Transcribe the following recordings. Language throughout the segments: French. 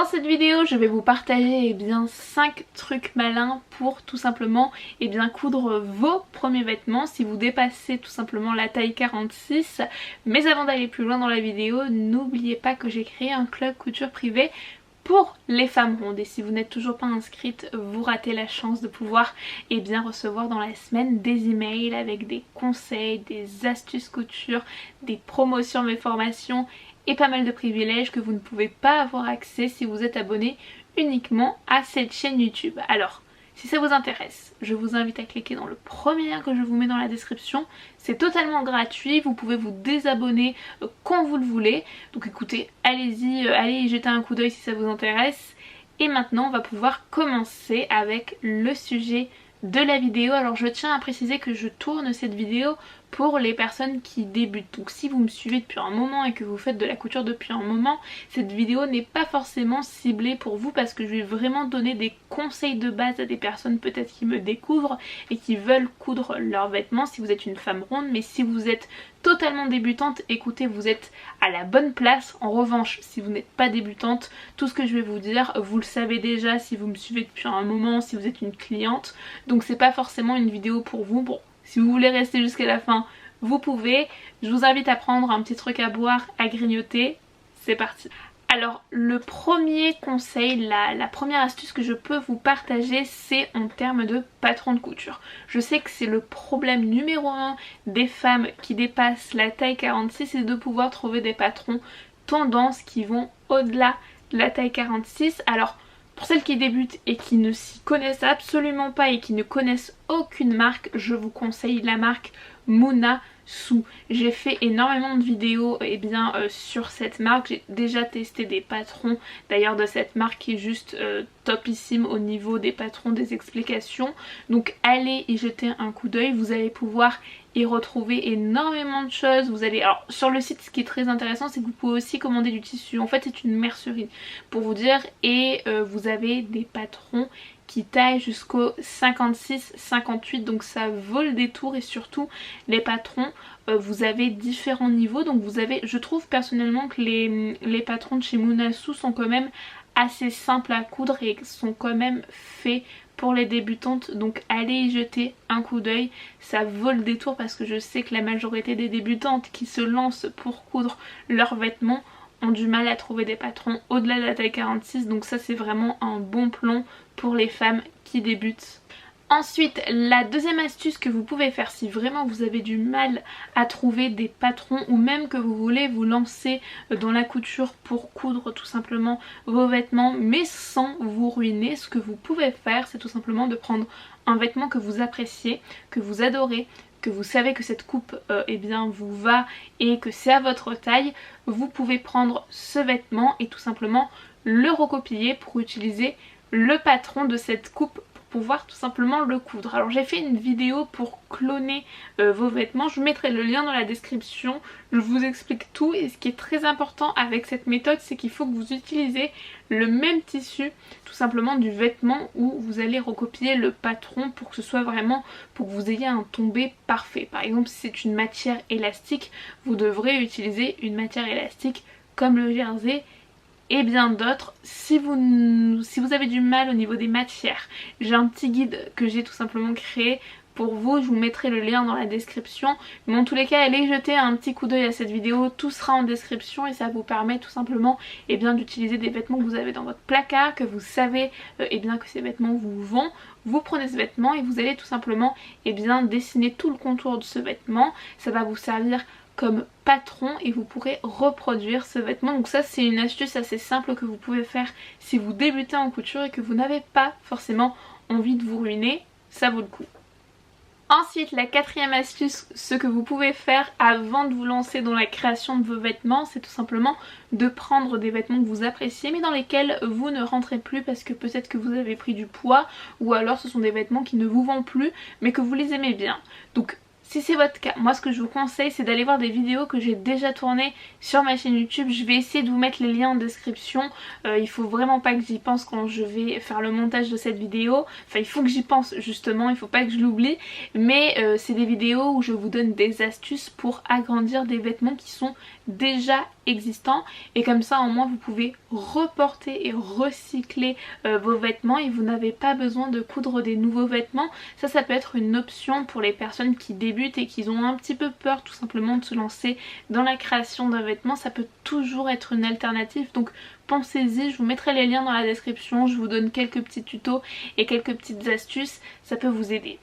Dans cette vidéo, je vais vous partager 5 trucs malins pour tout simplement coudre vos premiers vêtements si vous dépassez tout simplement la taille 46. Mais avant d'aller plus loin dans la vidéo, n'oubliez pas que j'ai créé un club couture privé pour les femmes rondes, et si vous n'êtes toujours pas inscrite, vous ratez la chance de pouvoir recevoir dans la semaine des emails avec des conseils, des astuces couture, des promotions de mes formations et pas mal de privilèges que vous ne pouvez pas avoir accès si vous êtes abonné uniquement à cette chaîne YouTube. Alors, si ça vous intéresse, je vous invite à cliquer dans le premier lien que je vous mets dans la description. C'est totalement gratuit, vous pouvez vous désabonner quand vous le voulez. Donc écoutez, allez-y, allez y jeter un coup d'œil si ça vous intéresse. Et maintenant, on va pouvoir commencer avec le sujet de la vidéo. Alors je tiens à préciser que je tourne cette vidéo pour les personnes qui débutent. Donc si vous me suivez depuis un moment et que vous faites de la couture depuis un moment, cette vidéo n'est pas forcément ciblée pour vous parce que je vais vraiment donner des conseils de base à des personnes peut-être qui me découvrent et qui veulent coudre leurs vêtements si vous êtes une femme ronde. Mais si vous êtes totalement débutante, écoutez, vous êtes à la bonne place. En revanche, si vous n'êtes pas débutante, tout ce que je vais vous dire, vous le savez déjà si vous me suivez depuis un moment, si vous êtes une cliente. Donc c'est pas forcément une vidéo pour vous. Bon, si vous voulez rester jusqu'à la fin, vous pouvez. Je vous invite à prendre un petit truc à boire, à grignoter. C'est parti. Alors le premier conseil, la première astuce que je peux vous partager, c'est en termes de patron de couture. Je sais que c'est le problème numéro 1 des femmes qui dépassent la taille 46, c'est de pouvoir trouver des patrons tendance qui vont au-delà de la taille 46. Alors pour celles qui débutent et qui ne s'y connaissent absolument pas et qui ne connaissent aucune marque, je vous conseille la marque Muna Soo. J'ai fait énormément de vidéos sur cette marque, j'ai déjà testé des patrons d'ailleurs de cette marque qui est juste topissime au niveau des patrons, des explications. Donc allez y jeter un coup d'œil, vous allez pouvoir y retrouver énormément de choses. Vous allez, alors sur le site, ce qui est très intéressant, c'est que vous pouvez aussi commander du tissu. En fait c'est une mercerie pour vous dire, et vous avez des patrons qui taille jusqu'au 56-58, donc ça vaut le détour. Et surtout les patrons, vous avez différents niveaux, donc vous avez, je trouve personnellement que les patrons de chez Muna Soo sont quand même assez simples à coudre et sont quand même faits pour les débutantes. Donc allez y jeter un coup d'œil, ça vaut le détour parce que je sais que la majorité des débutantes qui se lancent pour coudre leurs vêtements ont du mal à trouver des patrons au-delà de la taille 46, donc ça c'est vraiment un bon plan pour les femmes qui débutent. Ensuite, la deuxième astuce que vous pouvez faire si vraiment vous avez du mal à trouver des patrons ou même que vous voulez vous lancer dans la couture pour coudre tout simplement vos vêtements mais sans vous ruiner, ce que vous pouvez faire c'est tout simplement de prendre un vêtement que vous appréciez, que vous adorez, que vous savez que cette coupe vous va et que c'est à votre taille. Vous pouvez prendre ce vêtement et tout simplement le recopier pour utiliser le patron de cette coupe pour pouvoir tout simplement le coudre. Alors j'ai fait une vidéo pour cloner vos vêtements, je vous mettrai le lien dans la description, je vous explique tout. Et ce qui est très important avec cette méthode, c'est qu'il faut que vous utilisez le même tissu tout simplement du vêtement où vous allez recopier le patron pour que ce soit vraiment, pour que vous ayez un tombé parfait. Par exemple si c'est une matière élastique, vous devrez utiliser une matière élastique comme le jersey et bien d'autres. Si vous avez du mal au niveau des matières, j'ai un petit guide que j'ai tout simplement créé pour vous, je vous mettrai le lien dans la description. Mais en tous les cas, allez jeter un petit coup d'œil à cette vidéo, tout sera en description et ça vous permet tout simplement d'utiliser des vêtements que vous avez dans votre placard, que vous savez que ces vêtements vous vont. Vous prenez ce vêtement et vous allez tout simplement dessiner tout le contour de ce vêtement. Ça va vous servir comme patron et vous pourrez reproduire ce vêtement. Donc ça c'est une astuce assez simple que vous pouvez faire si vous débutez en couture et que vous n'avez pas forcément envie de vous ruiner, ça vaut le coup. Ensuite, la quatrième astuce, ce que vous pouvez faire avant de vous lancer dans la création de vos vêtements, c'est tout simplement de prendre des vêtements que vous appréciez mais dans lesquels vous ne rentrez plus parce que peut-être que vous avez pris du poids, ou alors ce sont des vêtements qui ne vous vont plus mais que vous les aimez bien. Donc si c'est votre cas, moi ce que je vous conseille c'est d'aller voir des vidéos que j'ai déjà tournées sur ma chaîne YouTube. Je vais essayer de vous mettre les liens en description. Il faut vraiment pas que j'y pense quand je vais faire le montage de cette vidéo. Enfin il faut que j'y pense justement, il faut pas que je l'oublie. Mais c'est des vidéos où je vous donne des astuces pour agrandir des vêtements qui sont déjà existants, et comme ça au moins vous pouvez reporter et recycler vos vêtements et vous n'avez pas besoin de coudre des nouveaux vêtements. Ça peut être une option pour les personnes qui débutent et qui ont un petit peu peur tout simplement de se lancer dans la création d'un vêtement. Ça peut toujours être une alternative, donc pensez-y, je vous mettrai les liens dans la description, je vous donne quelques petits tutos et quelques petites astuces, ça peut vous aider.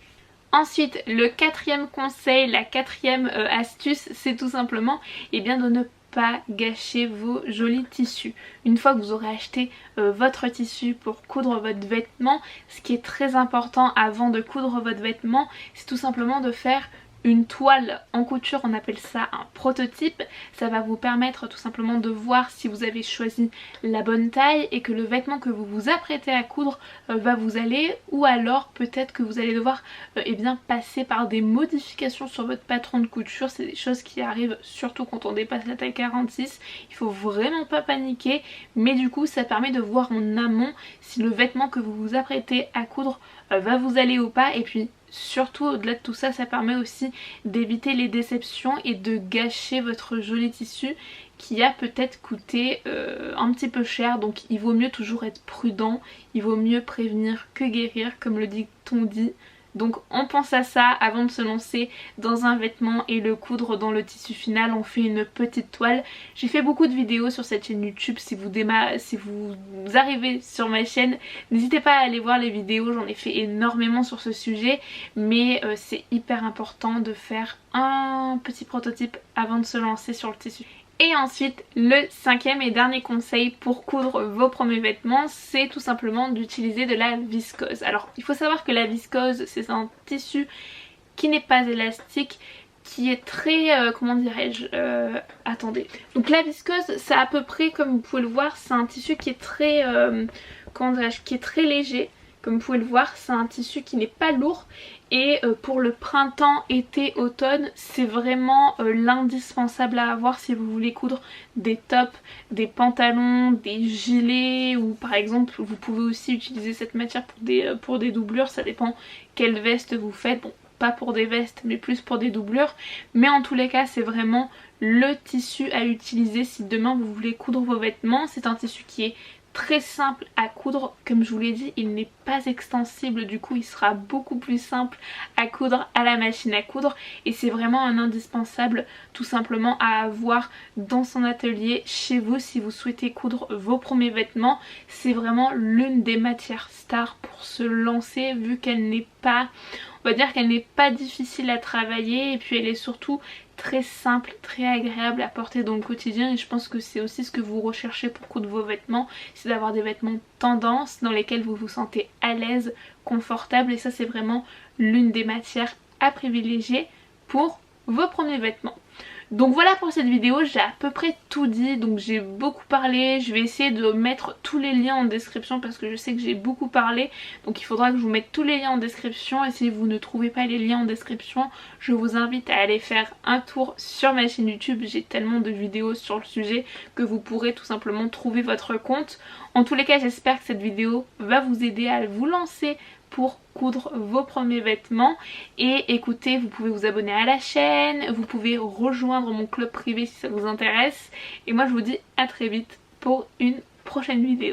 Ensuite, le quatrième conseil, la quatrième astuce, c'est tout simplement de ne pas gâcher vos jolis tissus. Une fois que vous aurez acheté votre tissu pour coudre votre vêtement, ce qui est très important avant de coudre votre vêtement, c'est tout simplement de faire une toile en couture, on appelle ça un prototype. Ça va vous permettre tout simplement de voir si vous avez choisi la bonne taille et que le vêtement que vous vous apprêtez à coudre va vous aller, ou alors peut-être que vous allez devoir passer par des modifications sur votre patron de couture. C'est des choses qui arrivent surtout quand on dépasse la taille 46. Il faut vraiment pas paniquer, mais du coup ça permet de voir en amont si le vêtement que vous vous apprêtez à coudre va vous aller ou pas. Et puis surtout au-delà de tout ça, ça permet aussi d'éviter les déceptions et de gâcher votre joli tissu qui a peut-être coûté un petit peu cher. Donc il vaut mieux toujours être prudent, il vaut mieux prévenir que guérir, comme le dicton dit. Donc on pense à ça avant de se lancer dans un vêtement et le coudre dans le tissu final. On fait une petite toile. J'ai fait beaucoup de vidéos sur cette chaîne YouTube. Si vous arrivez sur ma chaîne, n'hésitez pas à aller voir les vidéos. J'en ai fait énormément sur ce sujet. Mais c'est hyper important de faire un petit prototype avant de se lancer sur le tissu. Et ensuite, le cinquième et dernier conseil pour coudre vos premiers vêtements, c'est tout simplement d'utiliser de la viscose. Alors il faut savoir que la viscose, c'est un tissu qui n'est pas élastique, qui est très, comment dirais-je, attendez. Donc la viscose, c'est à peu près, comme vous pouvez le voir, c'est un tissu qui est très, comment dirais-je, qui est très léger. Comme vous pouvez le voir, c'est un tissu qui n'est pas lourd. Et pour le printemps, été, automne, c'est vraiment l'indispensable à avoir si vous voulez coudre des tops, des pantalons, des gilets, ou par exemple vous pouvez aussi utiliser cette matière pour des doublures. Ça dépend quelle veste vous faites. Bon, pas pour des vestes mais plus pour des doublures. Mais en tous les cas, c'est vraiment le tissu à utiliser si demain vous voulez coudre vos vêtements. C'est un tissu qui est très simple à coudre, comme je vous l'ai dit, il n'est pas extensible, du coup il sera beaucoup plus simple à coudre à la machine à coudre, et c'est vraiment un indispensable tout simplement à avoir dans son atelier chez vous si vous souhaitez coudre vos premiers vêtements. C'est vraiment l'une des matières stars pour se lancer, vu qu'elle n'est pas, on va dire qu'elle n'est pas difficile à travailler, et puis elle est surtout très simple, très agréable à porter dans le quotidien. Et je pense que c'est aussi ce que vous recherchez pour coudre vos vêtements, c'est d'avoir des vêtements tendance dans lesquels vous vous sentez à l'aise, confortable, et ça c'est vraiment l'une des matières à privilégier pour vos premiers vêtements. Donc voilà pour cette vidéo, j'ai à peu près tout dit, donc j'ai beaucoup parlé. Je vais essayer de mettre tous les liens en description parce que je sais que j'ai beaucoup parlé, donc il faudra que je vous mette tous les liens en description. Et si vous ne trouvez pas les liens en description, je vous invite à aller faire un tour sur ma chaîne YouTube. J'ai tellement de vidéos sur le sujet que vous pourrez tout simplement trouver votre compte. En tous les cas, j'espère que cette vidéo va vous aider à vous lancer pour coudre vos premiers vêtements. Et écoutez, vous pouvez vous abonner à la chaîne, vous pouvez rejoindre mon club privé si ça vous intéresse. Et moi je vous dis à très vite pour une prochaine vidéo.